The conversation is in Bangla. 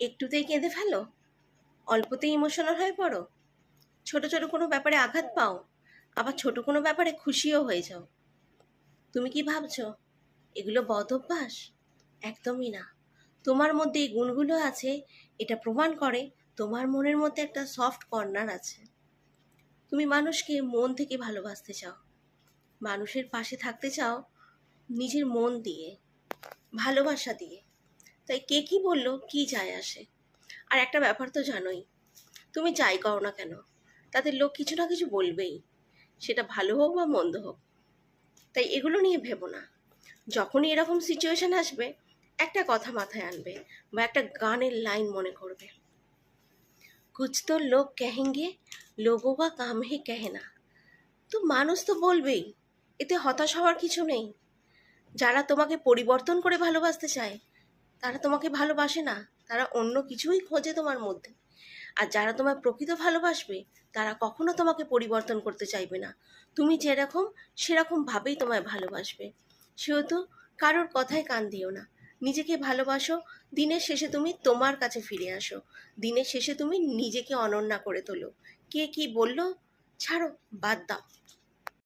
একটুতেই কেঁদে ফেলো? অল্পতেই ইমোশনাল হয়ে পড়ো? ছোট ছোট কোনো ব্যাপারে আঘাত পাও, আবার ছোট কোনো ব্যাপারে খুশিও হয়ে যাও? তুমি কি ভাবছো এগুলো বদ অভ্যাস? একদমই না। তোমার মধ্যে এই গুণগুলো আছে, এটা প্রমাণ করে তোমার মনের মধ্যে একটা সফট কর্নার আছে। তুমি মানুষকে মন থেকে ভালোবাসতে চাও, মানুষের পাশে থাকতে চাও নিজের মন দিয়ে, ভালোবাসা দিয়ে। তাই কে কি বললো কি যায় আসে? আর একটা ব্যাপার তো জানোই, তুমি যাই করো না কেন তাদের লোক কিছু না কিছু বলবেই, সেটা ভালো হোক বা মন্দ হোক। তাই এগুলো নিয়ে ভেবো না। যখনই এরকম সিচুয়েশন আসবে, একটা কথা মাথায় আনবে বা একটা গানের লাইন মনে করবে, কুছ তো লোক কহেঙ্গে লোগোं का काम ही कहना। তো মানুষ তো বলবেই, এতে হতাশ হওয়ার কিছু নেই। যারা তোমাকে পরিবর্তন করে ভালোবাসতে চায় তারা তোমাকে ভালোবাসে না, তারা অন্য কিছুই খোঁজে তোমার মধ্যে। আর যারা তোমায় প্রকৃত ভালোবাসবে তারা কখনো তোমাকে পরিবর্তন করতে চাইবে না। তুমি যেরকম সেরকম ভাবেই তোমায় ভালোবাসবে। সেহেতু কারোর কথায় কান দিও না, নিজেকে ভালোবাসো। দিনের শেষে তুমি তোমার কাছে ফিরে আসো, দিনের শেষে তুমি নিজেকে অনন্যা করে তোলো। কে কি বললো ছাড়ো, বাদ দাও।